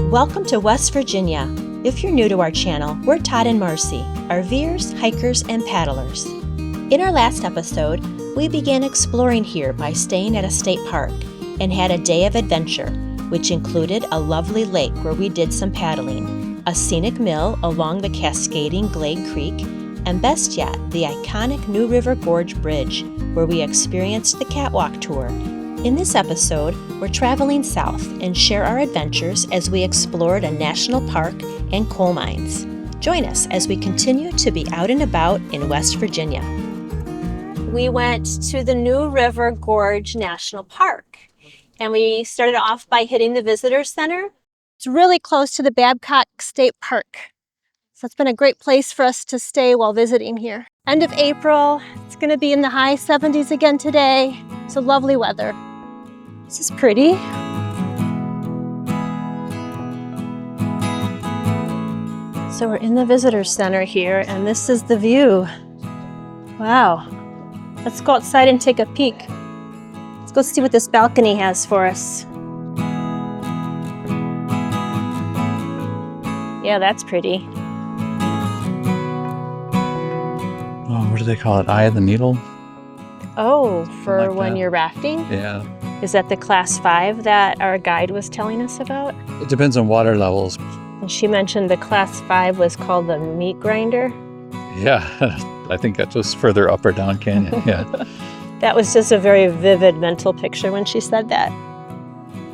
Welcome to West Virginia. If you're new to our channel, we're Todd and Marcy, RVers, hikers, and paddlers. In our last episode, we began exploring here by staying at a state park and had a day of adventure, which included a lovely lake where we did some paddling, a scenic mill along the cascading Glade Creek, and best yet, the iconic new River Gorge Bridge, where we experienced the catwalk tour. In this episode, we're traveling south and share our adventures as we explored a national park and coal mines. Join us as we continue to be out and about in West Virginia. We went to the new River Gorge National Park, and we started off by hitting the visitor center. It's really close to the Babcock State Park, so it's been a great place for us to stay while visiting here. End of April, it's going to be in the high 70s again today. It's a lovely weather. This is pretty. So we're in the visitor center here, and this is the view. Wow. Let's go outside and take a peek. Let's go see what this balcony has for us. Yeah, that's pretty. Oh, what do they call it? Eye of the Needle? Oh, for like when that. you're rafting? Yeah. Is that the class 5 that our guide was telling us about? It depends on water levels. And she mentioned the class 5 was called the meat grinder. Yeah, I think that was further up or down canyon. Yeah. That was just a very vivid mental picture when she said that.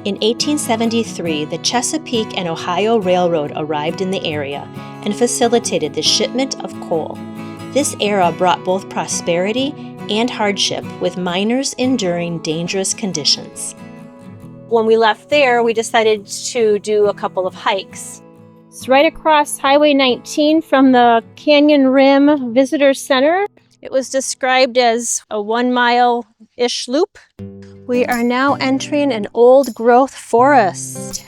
In 1873, the Chesapeake and Ohio Railroad arrived in the area and facilitated the shipment of coal. This era brought both prosperity and hardship, with miners enduring dangerous conditions. When we left there, we decided to do a couple of hikes. It's right across Highway 19 from the Canyon Rim Visitor Center. It was described as a 1-mile-ish loop. We are now entering an old-growth forest.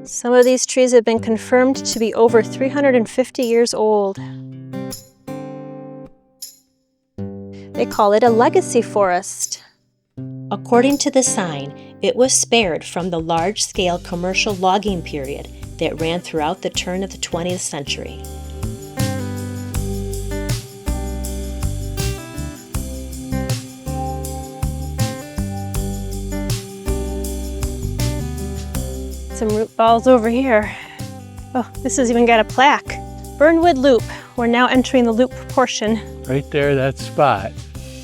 Some of these trees have been confirmed to be over 350 years old. They call it a legacy forest. According to the sign, it was spared from the large-scale commercial logging period that ran throughout the turn of the 20th century. Some root balls over here. Oh, this has even got a plaque. Burnwood Loop. We're now entering the loop portion. Right there, that spot.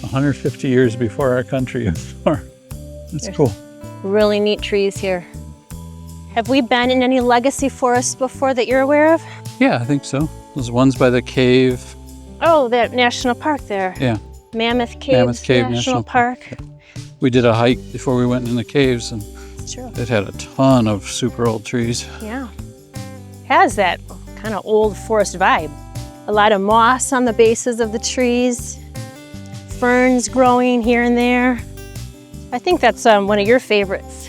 150 years before our country was formed. That's cool. Really neat trees here. Have we been in any legacy forests before that you're aware of? Yeah, I think so. Those ones by the cave. Oh, that national park there. Yeah. Mammoth Cave National Park. We did a hike before we went in the caves, and True. it had a ton of super old trees. Yeah. Has that kind of old forest vibe. A lot of moss on the bases of the trees. Ferns growing here and there. I think that's one of your favorites.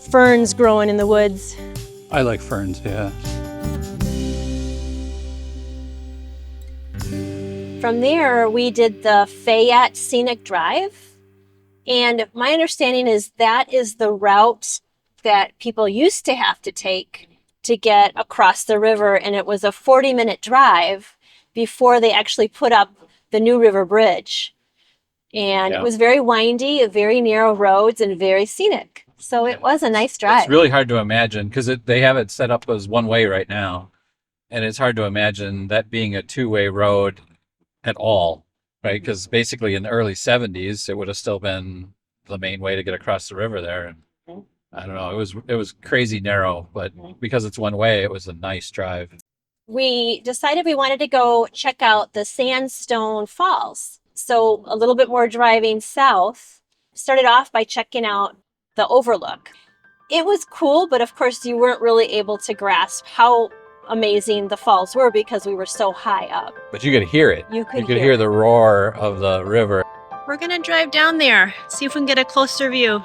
Ferns growing in the woods. I like ferns, yeah. From there, we did the Fayette Scenic Drive. And my understanding is that is the route that people used to have to take to get across the river. And it was a 40-minute drive before they actually put up the new river bridge. And It was very windy, very narrow roads, and very scenic. So it was a nice drive. It's really hard to imagine because they have it set up as one way right now. And it's hard to imagine that being a two-way road at all, right? Because basically in the early 70s, it would have still been the main way to get across the river there. And I don't know, it was crazy narrow, but because it's one way, it was a nice drive. We decided we wanted to go check out the Sandstone Falls. So a little bit more driving south. Started off by checking out the overlook. It was cool, but of course you weren't really able to grasp how amazing the falls were because we were so high up. But you could hear it. You could hear the roar of the river. We're gonna drive down there, see if we can get a closer view.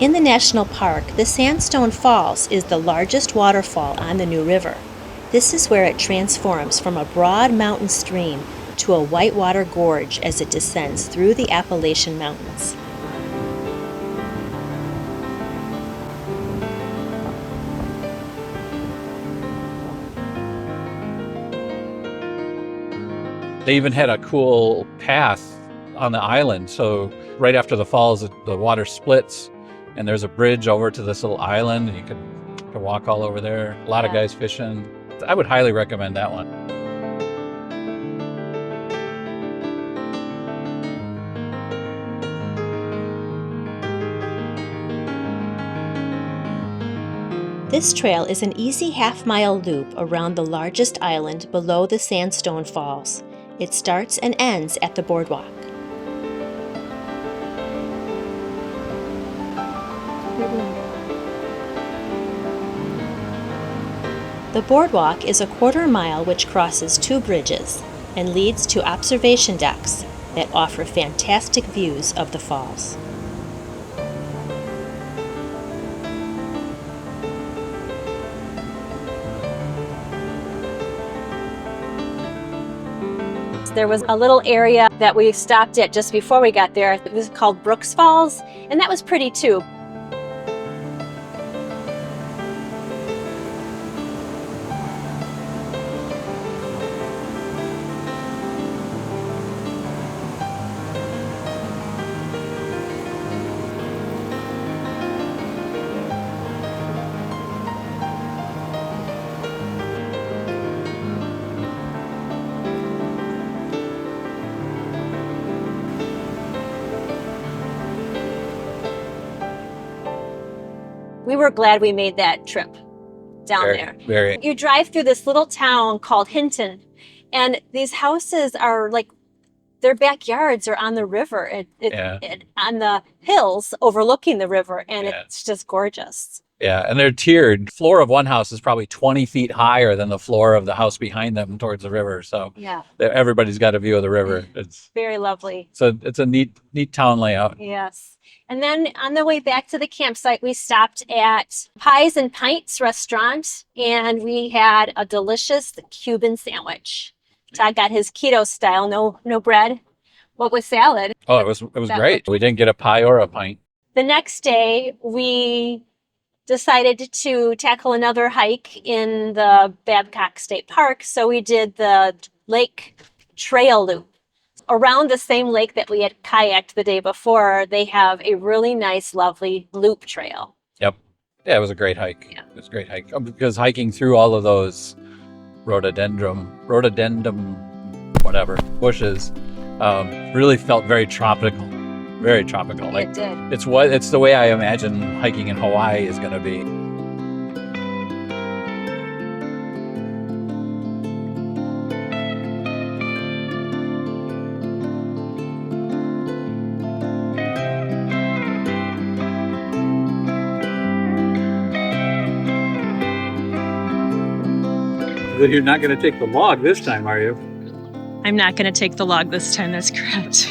In the national park, the Sandstone Falls is the largest waterfall on the New River. This is where it transforms from a broad mountain stream to a whitewater gorge as it descends through the Appalachian Mountains. They even had a cool path on the island. So right after the falls, the water splits and there's a bridge over to this little island and you can walk all over there. A lot of guys fishing. I would highly recommend that one. This trail is an easy half-mile loop around the largest island below the Sandstone Falls. It starts and ends at the boardwalk. The boardwalk is a quarter mile which crosses two bridges and leads to observation decks that offer fantastic views of the falls. There was a little area that we stopped at just before we got there. It was called Brooks Falls, and that was pretty too. We were glad we made that trip down there. Very. You drive through this little town called Hinton, and these houses are like, their backyards are on the river, on the hills overlooking the river, and it's just gorgeous. Yeah, and they're tiered. Floor of one house is probably 20 feet higher than the floor of the house behind them towards the river. So everybody's got a view of the river. It's very lovely. So it's a neat town layout. Yes. And then on the way back to the campsite, we stopped at Pies and Pints restaurant, and we had a delicious Cuban sandwich. Todd got his keto style, no bread. What was salad? Oh, it was great. We didn't get a pie or a pint. The next day, we decided to tackle another hike in the Babcock State Park, so we did the lake trail loop. Around the same lake that we had kayaked the day before, they have a really nice, lovely loop trail. Yep. Yeah, it was a great hike. Yeah. It was a great hike. Because hiking through all of those rhododendron, whatever, bushes, really felt very tropical. Very tropical. Like, it did. It's the way I imagine hiking in Hawaii is going to be. You're not going to take the log this time, are you? I'm not going to take the log this time, that's correct.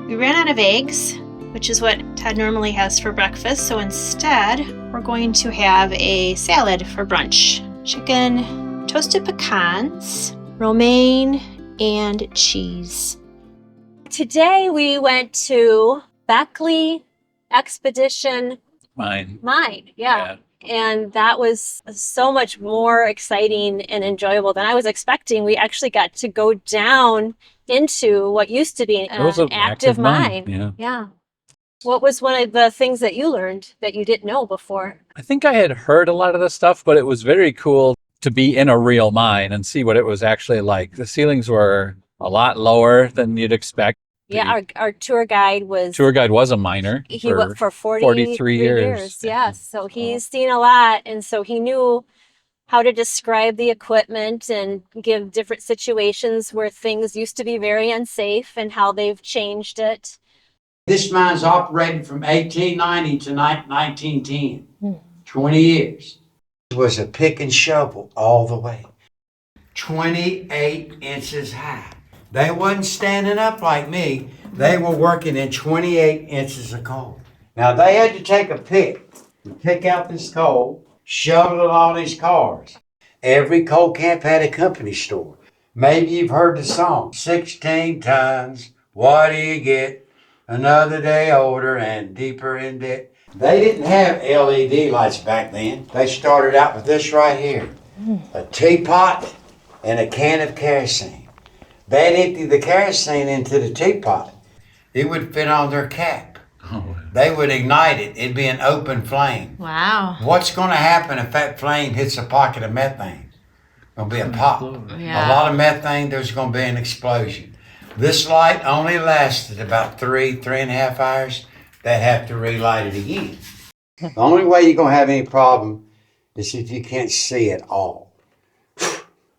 We ran out of eggs, which is what Todd normally has for breakfast, so instead we're going to have a salad for brunch. Chicken, toasted pecans, romaine, and cheese. Today we went to Beckley Expedition Mine. Yeah. And that was so much more exciting and enjoyable than I was expecting. We actually got to go down into what used to be an active mine. Yeah. What was one of the things that you learned that you didn't know before? I think I had heard a lot of the stuff, but it was very cool to be in a real mine and see what it was actually like. The ceilings were a lot lower than you'd expect. Yeah, our tour guide was a miner. He went for 43 years. Yes, so he's seen a lot, and so he knew how to describe the equipment and give different situations where things used to be very unsafe and how they've changed it. This mine's operated from 1890 to 1910, 20 years. It was a pick and shovel all the way, 28 inches high. They wasn't standing up like me. They were working in 28 inches of coal. Now they had to take a pick and pick out this coal, shovel it on these cars. Every coal camp had a company store. Maybe you've heard the song, 16 tons, what do you get? Another day older and deeper in debt. They didn't have LED lights back then. They started out with this right here, a teapot and a can of kerosene. They'd empty the kerosene into the teapot. It would fit on their cap. Oh. They would ignite it. It'd be an open flame. Wow. What's going to happen if that flame hits a pocket of methane? Going to be a pop. Yeah. A lot of methane, there's going to be an explosion. This light only lasted about 3.5 hours. They'd have to relight it again. The only way you're going to have any problem is if you can't see at all.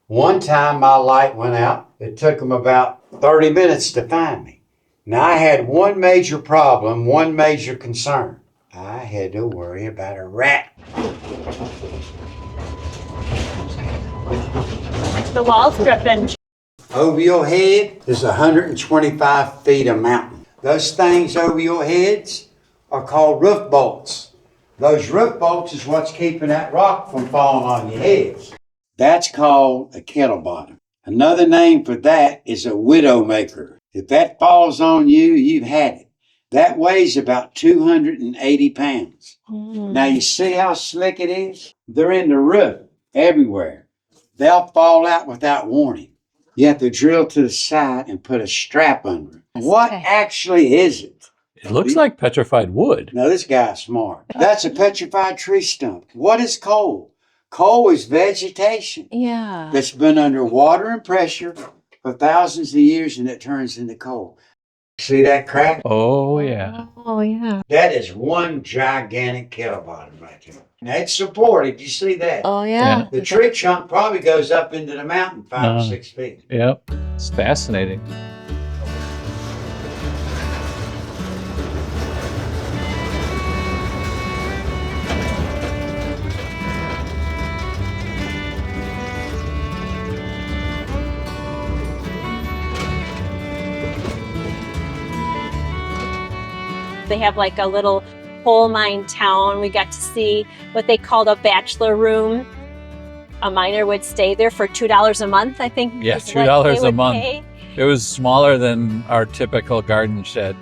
One time my light went out. It took them about 30 minutes to find me. Now I had one major problem, one major concern. I had to worry about a rat. The wall's dripping. Over your head is 125 feet of mountain. Those things over your heads are called roof bolts. Those roof bolts is what's keeping that rock from falling on your heads. That's called a kettle bottom. Another name for that is a widowmaker. If that falls on you, you've had it. That weighs about 280 pounds. Now you see how slick it is? They're in the roof everywhere. They'll fall out without warning. You have to drill to the side and put a strap under it. What actually is it? It looks like petrified wood. Now this guy's smart. That's a petrified tree stump. What is coal? Coal is vegetation Yeah. that's been under water and pressure for thousands of years, and it turns into coal. See that crack? Oh, yeah. Oh, yeah. That is one gigantic kettle bottom right there. Now it's supported. You see that? Oh, yeah. The tree trunk probably goes up into the mountain 5 or 6 feet. Yep. It's fascinating. They have like a little coal mine town. We got to see what they called a bachelor room. A miner would stay there for $2 a month, I think. Yeah, is what $2 they a would month. pay. It was smaller than our typical garden shed.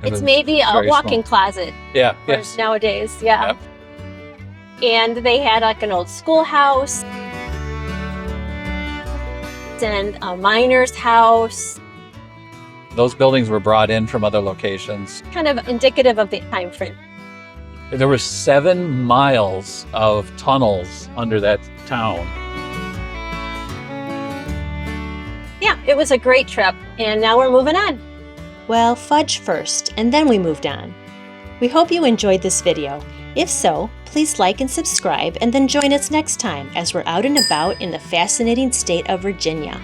It It's was maybe a very walk-in small. closet Yeah, for yes. nowadays. Yeah. Yep. And they had like an old schoolhouse and a miner's house, Those buildings were brought in from other locations. kind of indicative of the time frame. There were 7 miles of tunnels under that town. Yeah, it was a great trip. And now we're moving on. Well, fudge first, and then we moved on. We hope you enjoyed this video. If so, please like and subscribe, and then join us next time as we're out and about in the fascinating state of Virginia.